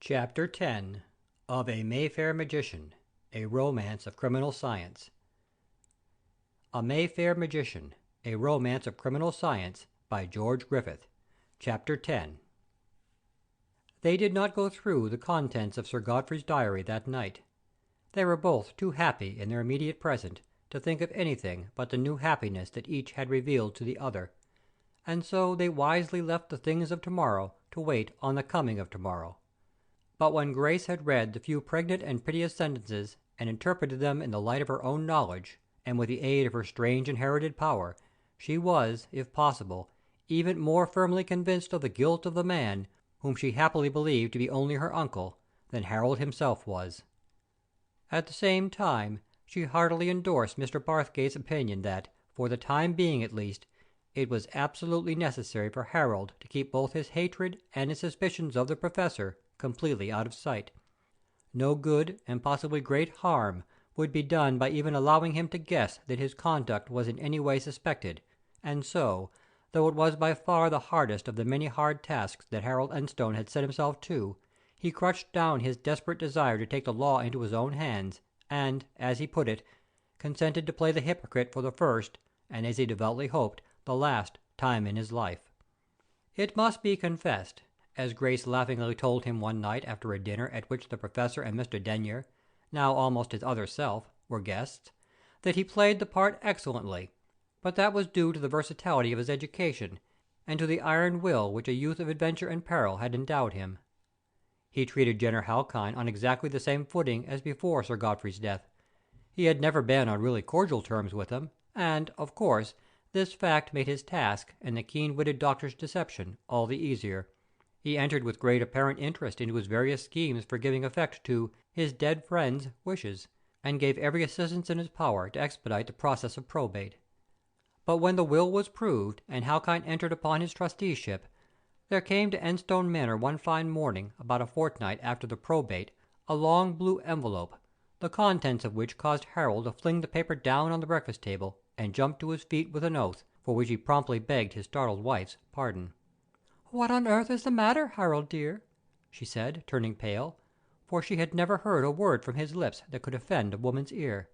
Chapter 10 of A Mayfair Magician, a Romance of Criminal Science. A Mayfair Magician, a Romance of Criminal Science, by George Griffith. Chapter 10. They did not go through the contents of Sir Godfrey's diary that night. They were both too happy in their immediate present to think of anything but the new happiness that each had revealed to the other, and so they wisely left the things of tomorrow to wait on the coming of tomorrow. But when Grace had read the few pregnant and piteous sentences, and interpreted them in the light of her own knowledge, and with the aid of her strange inherited power, she was, if possible, even more firmly convinced of the guilt of the man whom she happily believed to be only her uncle, than Harold himself was. At the same time, she heartily endorsed Mr. Barthgate's opinion that, for the time being at least, it was absolutely necessary for Harold to keep both his hatred and his suspicions of the Professor completely out of sight. No good and possibly great harm would be done by even allowing him to guess that his conduct was in any way suspected, and so, though it was by far the hardest of the many hard tasks that Harold Enstone had set himself to, he crushed down his desperate desire to take the law into his own hands, and, as he put it, consented to play the hypocrite for the first, and as he devoutly hoped, the last time in his life. It must be confessed, as Grace laughingly told him one night after a dinner at which the Professor and Mr. Denyer, now almost his other self, were guests, that he played the part excellently, but that was due to the versatility of his education, and to the iron will which a youth of adventure and peril had endowed him. He treated Jenner Halkine on exactly the same footing as before Sir Godfrey's death. He had never been on really cordial terms with him, and, of course, this fact made his task and the keen-witted doctor's deception all the easier. He entered with great apparent interest into his various schemes for giving effect to his dead friend's wishes, and gave every assistance in his power to expedite the process of probate. But when the will was proved, and Halkine entered upon his trusteeship, there came to Enstone Manor one fine morning, about a fortnight after the probate, a long blue envelope, the contents of which caused Harold to fling the paper down on the breakfast table, and jump to his feet with an oath, for which he promptly begged his startled wife's pardon. "What on earth is the matter, Harold dear?" she said, turning pale, for she had never heard a word from his lips that could offend a woman's ear.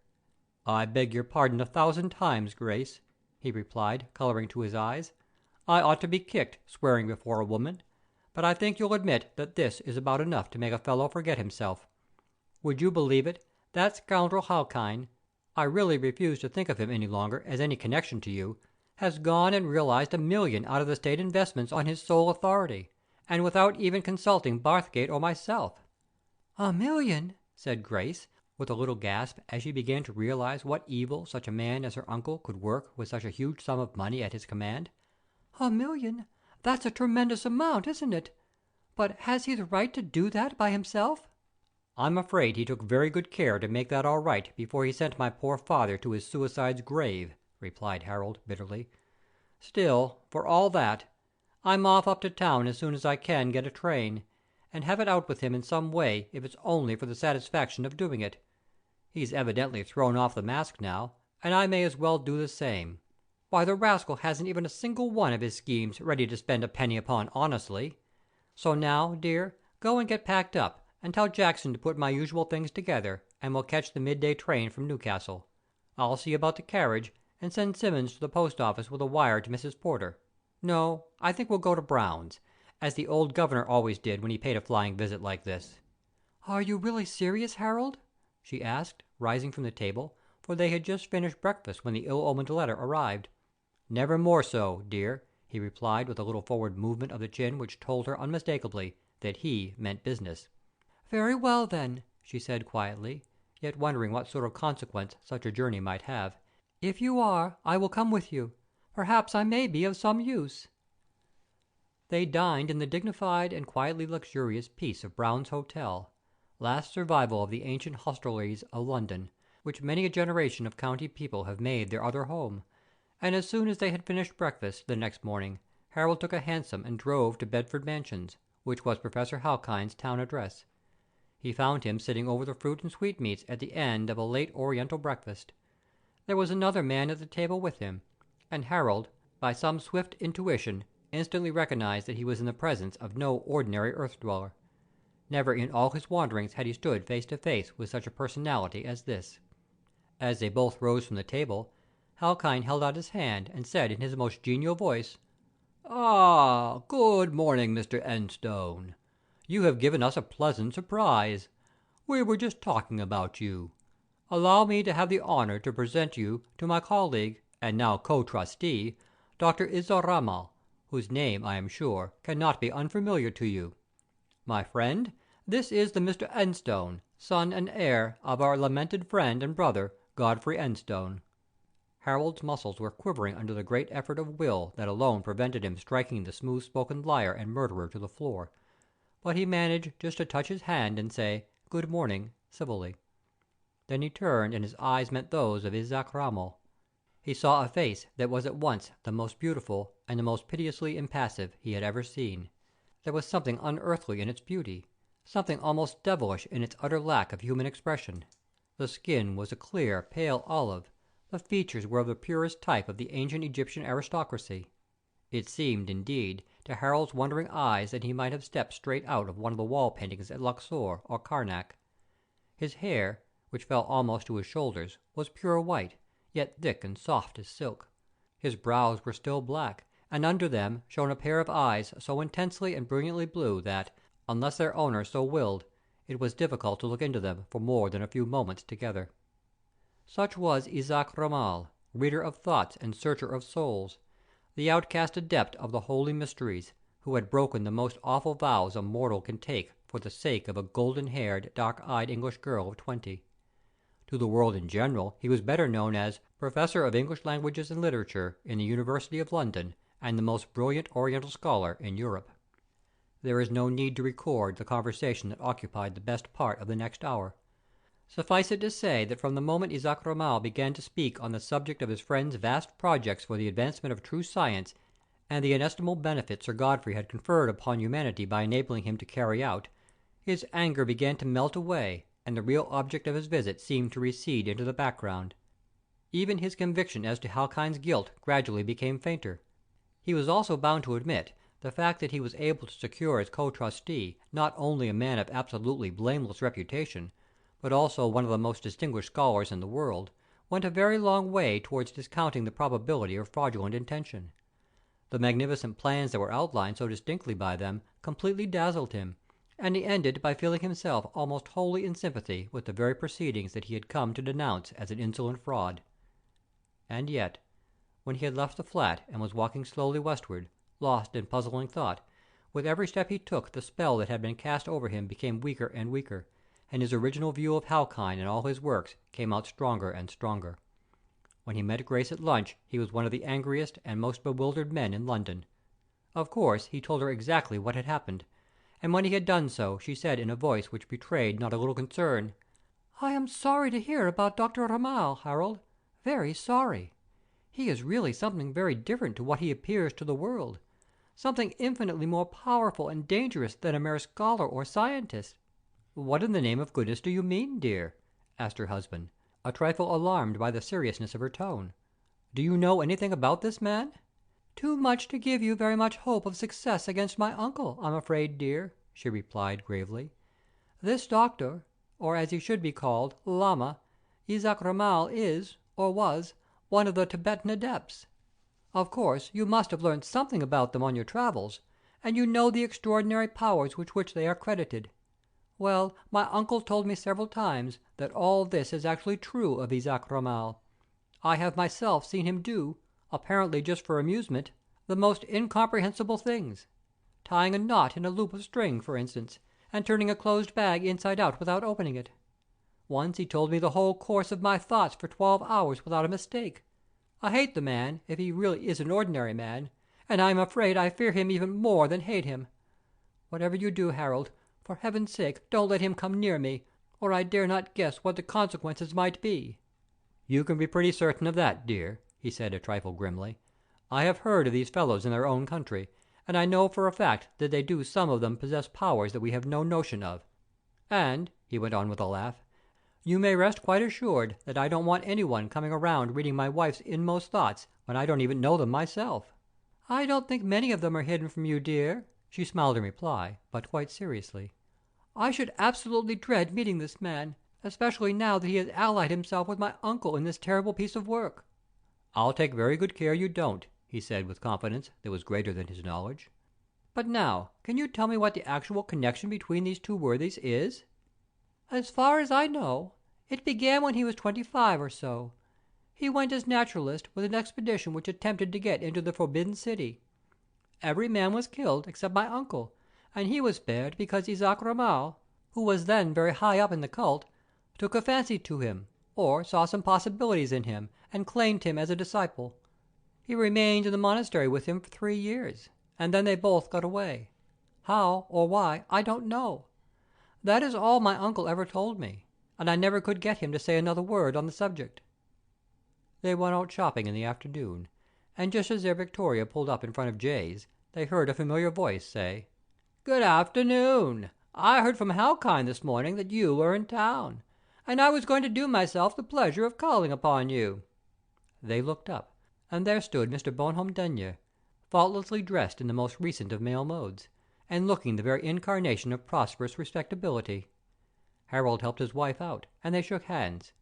"I beg your pardon 1,000 times, Grace," he replied, coloring to his eyes. "I ought to be kicked, swearing before a woman, but I think you'll admit that this is about enough to make a fellow forget himself. Would you believe it, that scoundrel Halkine, I really refuse to think of him any longer as any connection to you, has gone and realized $1 million out of the State investments on his sole authority, and without even consulting Barthgate or myself." "$1 million!" said Grace, with a little gasp, as she began to realize what evil such a man as her uncle could work with such a huge sum of money at his command. "$1 million! That's a tremendous amount, isn't it? But has he the right to do that by himself?" "I'm afraid he took very good care to make that all right before he sent my poor father to his suicide's grave," replied Harold, bitterly. "Still, for all that, I'm off up to town as soon as I can get a train, and have it out with him in some way if it's only for the satisfaction of doing it. He's evidently thrown off the mask now, and I may as well do the same. Why, the rascal hasn't even a single one of his schemes ready to spend a penny upon honestly. So now, dear, go and get packed up, and tell Jackson to put my usual things together, and we'll catch the midday train from Newcastle. I'll see about the carriage, and send Simmons to the post office with a wire to Mrs. Porter. No, I think we'll go to Brown's, as the old governor always did when he paid a flying visit like this." "Are you really serious, Harold?" she asked, rising from the table, for they had just finished breakfast when the ill-omened letter arrived. "Never more so, dear," he replied, with a little forward movement of the chin which told her unmistakably that he meant business. "Very well, then," she said quietly, yet wondering what sort of consequence such a journey might have. "If you are, I will come with you. Perhaps I may be of some use." They dined in the dignified and quietly luxurious peace of Brown's Hotel, last survival of the ancient hostelries of London, which many a generation of county people have made their other home, and as soon as they had finished breakfast the next morning, Harold took a hansom and drove to Bedford Mansions, which was Professor Halkine's town address. He found him sitting over the fruit and sweetmeats at the end of a late Oriental breakfast. There was another man at the table with him, and Harold, by some swift intuition, instantly recognized that he was in the presence of no ordinary earth dweller. Never in all his wanderings had he stood face to face with such a personality as this. As they both rose from the table, Halkyne held out his hand and said in his most genial voice, "Ah, good morning, Mr. Enstone. You have given us a pleasant surprise. We were just talking about you. Allow me to have the honor to present you to my colleague, and now co-trustee, Dr. Ramal, whose name, I am sure, cannot be unfamiliar to you. My friend, this is the Mr. Enstone, son and heir of our lamented friend and brother, Godfrey Enstone." Harold's muscles were quivering under the great effort of will that alone prevented him striking the smooth-spoken liar and murderer to the floor, but he managed just to touch his hand and say, "Good morning," civilly. Then he turned and his eyes met those of Isaac Ramal. He saw a face that was at once the most beautiful and the most piteously impassive he had ever seen. There was something unearthly in its beauty, something almost devilish in its utter lack of human expression. The skin was a clear, pale olive, the features were of the purest type of the ancient Egyptian aristocracy. It seemed, indeed, to Harold's wondering eyes that he might have stepped straight out of one of the wall paintings at Luxor or Karnak. His hair, which fell almost to his shoulders, was pure white, yet thick and soft as silk. His brows were still black, and under them shone a pair of eyes so intensely and brilliantly blue that, unless their owner so willed, it was difficult to look into them for more than a few moments together. Such was Isaac Ramal, reader of thoughts and searcher of souls, the outcast adept of the holy mysteries, who had broken the most awful vows a mortal can take for the sake of a golden-haired, dark-eyed English girl of 20. To the world in general he was better known as Professor of English Languages and Literature in the University of London and the most brilliant Oriental scholar in Europe. There is no need to record the conversation that occupied the best part of the next hour. Suffice it to say that from the moment Isaac Ramal began to speak on the subject of his friend's vast projects for the advancement of true science, and the inestimable benefit Sir Godfrey had conferred upon humanity by enabling him to carry out, his anger began to melt away, and the real object of his visit seemed to recede into the background. Even his conviction as to Halkyne's guilt gradually became fainter. He was also bound to admit the fact that he was able to secure as co-trustee not only a man of absolutely blameless reputation, but also one of the most distinguished scholars in the world, went a very long way towards discounting the probability of fraudulent intention. The magnificent plans that were outlined so distinctly by them completely dazzled him, and he ended by feeling himself almost wholly in sympathy with the very proceedings that he had come to denounce as an insolent fraud. And yet, when he had left the flat and was walking slowly westward, lost in puzzling thought, with every step he took the spell that had been cast over him became weaker and weaker, and his original view of Halkyne and all his works came out stronger and stronger. When he met Grace at lunch he was one of the angriest and most bewildered men in London. Of course he told her exactly what had happened, and when he had done so she said in a voice which betrayed not a little concern, "I am sorry to hear about Dr. Ramal, Harold, very sorry. He is really something very different to what he appears to the world, something infinitely more powerful and dangerous than a mere scholar or scientist." "What in the name of goodness do you mean, dear?" asked her husband, a trifle alarmed by the seriousness of her tone. "Do you know anything about this man?" "Too much to give you very much hope of success against my uncle, I'm afraid, dear," she replied gravely. "This doctor, or as he should be called, Lama, Isaac Ramal is, or was, one of the Tibetan adepts. Of course, you must have learned something about them on your travels, and you know the extraordinary powers with which they are credited. Well, my uncle told me several times that all this is actually true of Isaac Ramal. I have myself seen him do, apparently just for amusement, the most incomprehensible things. Tying a knot in a loop of string, for instance, and turning a closed bag inside out without opening it. Once he told me the whole course of my thoughts for 12 hours without a mistake. I hate the man, if he really is an ordinary man, and I am afraid I fear him even more than hate him. Whatever you do, Harold, for heaven's sake don't let him come near me, or I dare not guess what the consequences might be." "You can be pretty certain of that, dear," he said a trifle grimly. "I have heard of these fellows in their own country, and I know for a fact that they do some of them possess powers that we have no notion of. And," he went on with a laugh, "you may rest quite assured that I don't want anyone coming around reading my wife's inmost thoughts when I don't even know them myself." "I don't think many of them are hidden from you, dear," she smiled in reply, but quite seriously. I should absolutely dread meeting this man, especially now that he has allied himself with my uncle in this terrible piece of work." "I'll take very good care you don't," he said with confidence that was greater than his knowledge. "But now, can you tell me what the actual connection between these two worthies is?" "As far as I know, it began when he was 25 or so. He went as naturalist with an expedition which attempted to get into the Forbidden City. Every man was killed except my uncle, and he was spared because Isaac Gramour, who was then very high up in the cult, took a fancy to him, or saw some possibilities in him, and claimed him as a disciple. He remained in the monastery with him for 3 years, and then they both got away. How or why I don't know. That is all my uncle ever told me, and I never could get him to say another word on the subject." They went out shopping in the afternoon, and just as their victoria pulled up in front of Jay's, they heard a familiar voice say, "Good afternoon. I heard from Halkine this morning that you were in town, and I was going to do myself the pleasure of calling upon you." They looked up, and there stood Mr. Bonhomme Denyer, faultlessly dressed in the most recent of male modes, and looking the very incarnation of prosperous respectability. Harold helped his wife out, and they shook hands.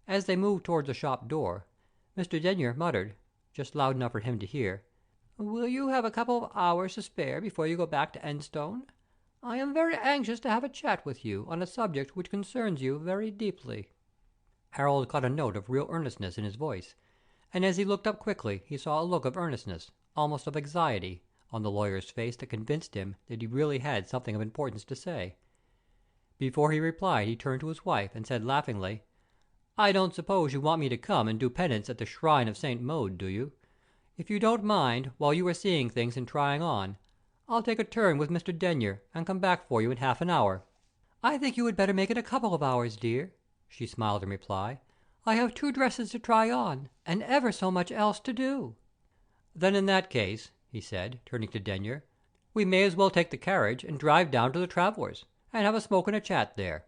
As they moved towards the shop door, Mr. Denyer muttered, just loud enough for him to hear, "Will you have a couple of hours to spare before you go back to Enstone? I am very anxious to have a chat with you on a subject which concerns you very deeply." Harold caught a note of real earnestness in his voice, and as he looked up quickly he saw a look of earnestness, almost of anxiety, on the lawyer's face that convinced him that he really had something of importance to say. Before he replied he turned to his wife and said laughingly, "I don't suppose you want me to come and do penance at the shrine of St. Maud, do you? If you don't mind, while you are seeing things and trying on, I'll take a turn with Mr. Denyer and come back for you in half an hour." "I think you had better make it a couple of hours, dear," she smiled in reply. "I have 2 dresses to try on, and ever so much else to do." "Then in that case," he said, turning to Denyer, "we may as well take the carriage and drive down to the Travellers', and have a smoke and a chat there."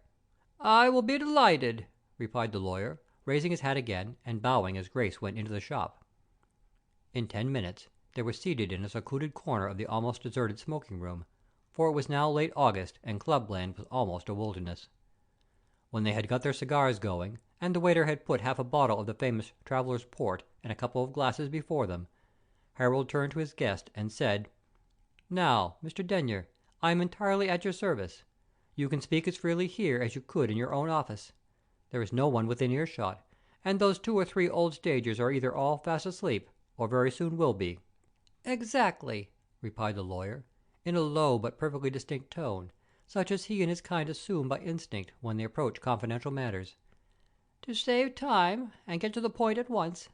"I will be delighted," replied the lawyer, raising his hat again, and bowing as Grace went into the shop. In 10 minutes they were seated in a secluded corner of the almost deserted smoking room, for it was now late August and Clubland was almost a wilderness. When they had got their cigars going, and the waiter had put half a bottle of the famous Traveller's Port and a couple of glasses before them, Harold turned to his guest and said, "Now, Mr. Denyer, I am entirely at your service. You can speak as freely here as you could in your own office. There is no one within earshot, and those 2 or 3 old stagers are either all fast asleep, or very soon will be." "Exactly," replied the lawyer, in a low but perfectly distinct tone, such as he and his kind assume by instinct when they approach confidential matters. "To save time, and get to the point at once,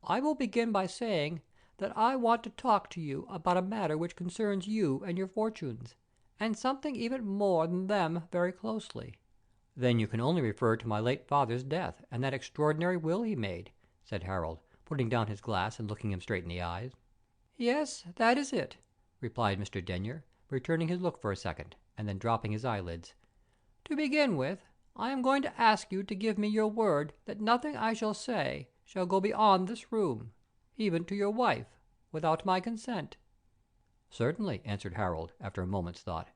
I will begin by saying that I want to talk to you about a matter which concerns you and your fortunes, and something even more than them very closely." "Then you can only refer to my late father's death, and that extraordinary will he made," said Harold, putting down his glass and looking him straight in the eyes. "Yes, that is it," replied Mr. Denyer, returning his look for a second, and then dropping his eyelids. "To begin with, I am going to ask you to give me your word that nothing I shall say shall go beyond this room, even to your wife, without my consent." "Certainly," answered Harold, after a moment's thought.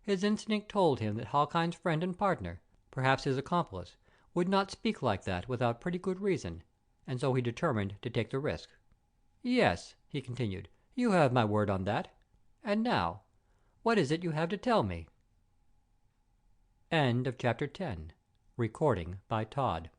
His instinct told him that Halkine's friend and partner, perhaps his accomplice, would not speak like that without pretty good reason, and so he determined to take the risk. "Yes," he continued, "you have my word on that. And now, what is it you have to tell me?" End of Chapter 10. Recording by Todd.